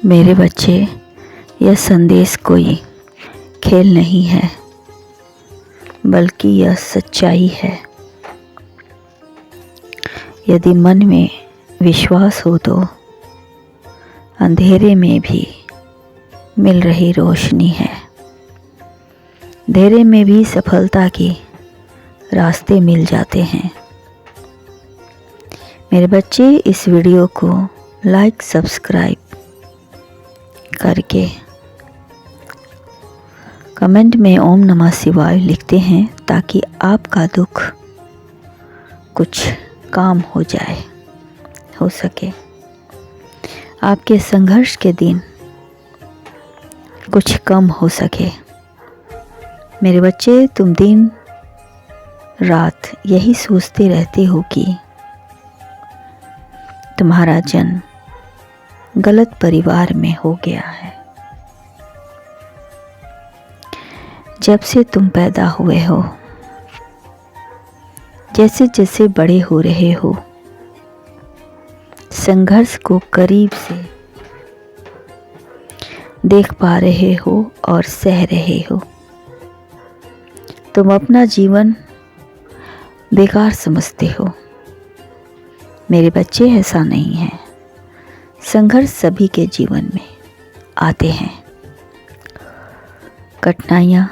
मेरे बच्चे, यह संदेश कोई खेल नहीं है, बल्कि यह सच्चाई है। यदि मन में विश्वास हो तो अंधेरे में भी मिल रही रोशनी है। अंधेरे में भी सफलता के रास्ते मिल जाते हैं। मेरे बच्चे, इस वीडियो को लाइक सब्सक्राइब करके कमेंट में ओम नमः शिवाय लिखते हैं ताकि आपका दुख कुछ काम हो सके। आपके संघर्ष के दिन कुछ कम हो सके। मेरे बच्चे, तुम दिन रात यही सोचते रहते हो कि तुम्हारा जन्म गलत परिवार में हो गया है। जब से तुम पैदा हुए हो, जैसे जैसे बड़े हो रहे हो, संघर्ष को करीब से देख पा रहे हो और सह रहे हो। तुम अपना जीवन बेकार समझते हो। मेरे बच्चे, ऐसा नहीं है। संघर्ष सभी के जीवन में आते हैं। कठिनाइयाँ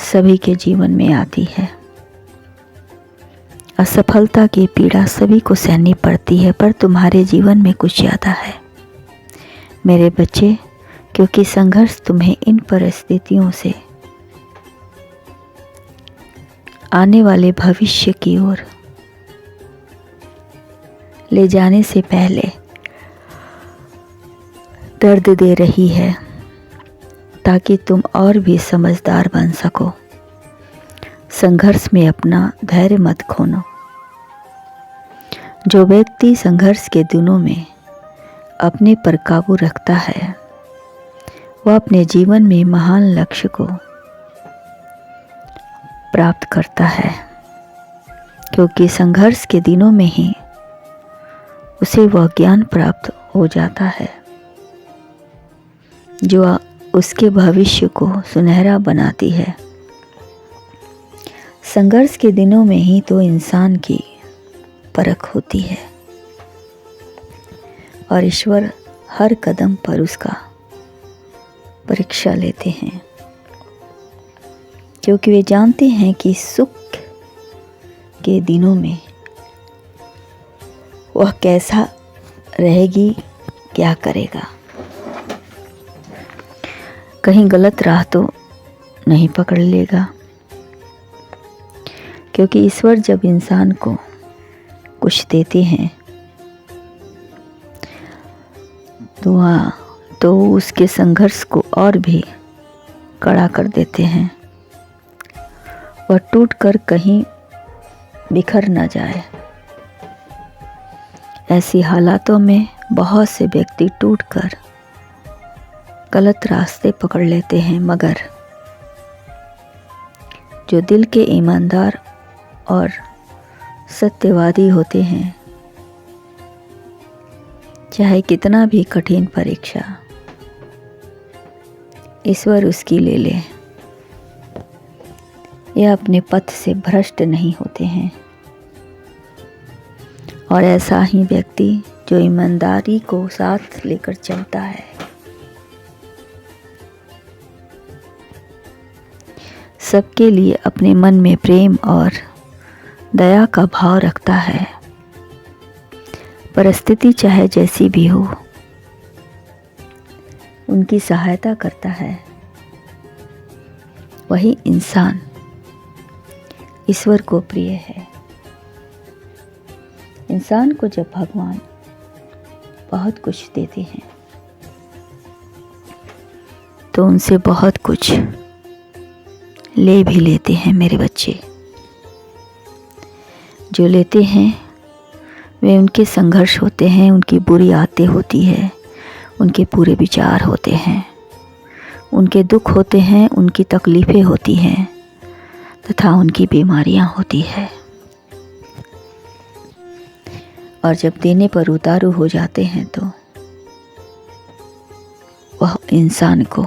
सभी के जीवन में आती है। असफलता की पीड़ा सभी को सहनी पड़ती है, पर तुम्हारे जीवन में कुछ ज़्यादा है मेरे बच्चे, क्योंकि संघर्ष तुम्हें इन परिस्थितियों से आने वाले भविष्य की ओर ले जाने से पहले दर्द दे रही है, ताकि तुम और भी समझदार बन सको। संघर्ष में अपना धैर्य मत खोनो। जो व्यक्ति संघर्ष के दिनों में अपने पर काबू रखता है, वह अपने जीवन में महान लक्ष्य को प्राप्त करता है, क्योंकि संघर्ष के दिनों में ही उसे वह ज्ञान प्राप्त हो जाता है जो उसके भविष्य को सुनहरा बनाती है। संघर्ष के दिनों में ही तो इंसान की परख होती है और ईश्वर हर कदम पर उसका परीक्षा लेते हैं, क्योंकि वे जानते हैं कि सुख के दिनों में वह कैसा रहेगी, क्या करेगा। कहीं गलत राह तो नहीं पकड़ लेगा, क्योंकि ईश्वर जब इंसान को कुछ देते हैं तो उसके संघर्ष को और भी कड़ा कर देते हैं। वह टूट कर कहीं बिखर न जाए। ऐसी हालातों में बहुत से व्यक्ति टूटकर गलत रास्ते पकड़ लेते हैं, मगर जो दिल के ईमानदार और सत्यवादी होते हैं, चाहे कितना भी कठिन परीक्षा ईश्वर उसकी ले ले, यह अपने पथ से भ्रष्ट नहीं होते हैं। और ऐसा ही व्यक्ति जो ईमानदारी को साथ लेकर चलता है, सबके लिए अपने मन में प्रेम और दया का भाव रखता है, परिस्थिति चाहे जैसी भी हो उनकी सहायता करता है, वही इंसान ईश्वर को प्रिय है। इंसान को जब भगवान बहुत कुछ देते हैं तो उनसे बहुत कुछ ले भी लेते हैं मेरे बच्चे। जो लेते हैं वे उनके संघर्ष होते हैं, उनकी बुरी आदतें होती है, उनके पूरे विचार होते हैं, उनके दुख होते हैं, उनकी तकलीफ़ें होती हैं तथा उनकी बीमारियां होती है। और जब देने पर उतारू हो जाते हैं तो वह इंसान को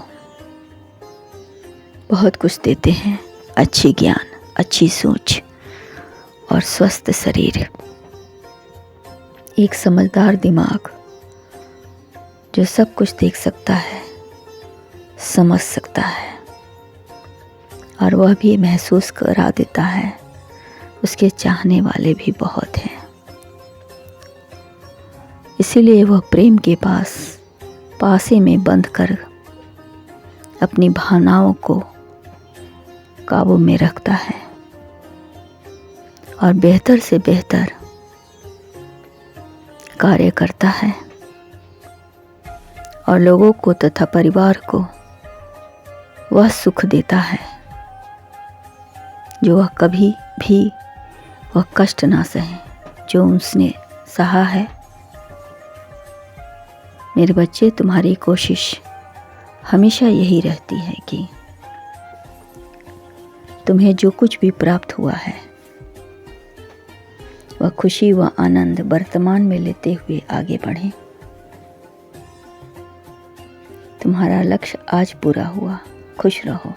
बहुत कुछ देते हैं, अच्छी ज्ञान, अच्छी सोच और स्वस्थ शरीर। एक समझदार दिमाग जो सब कुछ देख सकता है, समझ सकता है और वह भी महसूस करा देता है। उसके चाहने वाले भी बहुत हैं, इसीलिए वह प्रेम के पासे में बंद कर अपनी भावनाओं को काबू में रखता है और बेहतर से बेहतर कार्य करता है और लोगों को तथा परिवार को वह सुख देता है जो वह कभी भी वह कष्ट ना सहे जो उसने सहा है। मेरे बच्चे, तुम्हारी कोशिश हमेशा यही रहती है कि तुम्हें जो कुछ भी प्राप्त हुआ है वह खुशी व आनंद वर्तमान में लेते हुए आगे बढ़ें। तुम्हारा लक्ष्य आज पूरा हुआ। खुश रहो।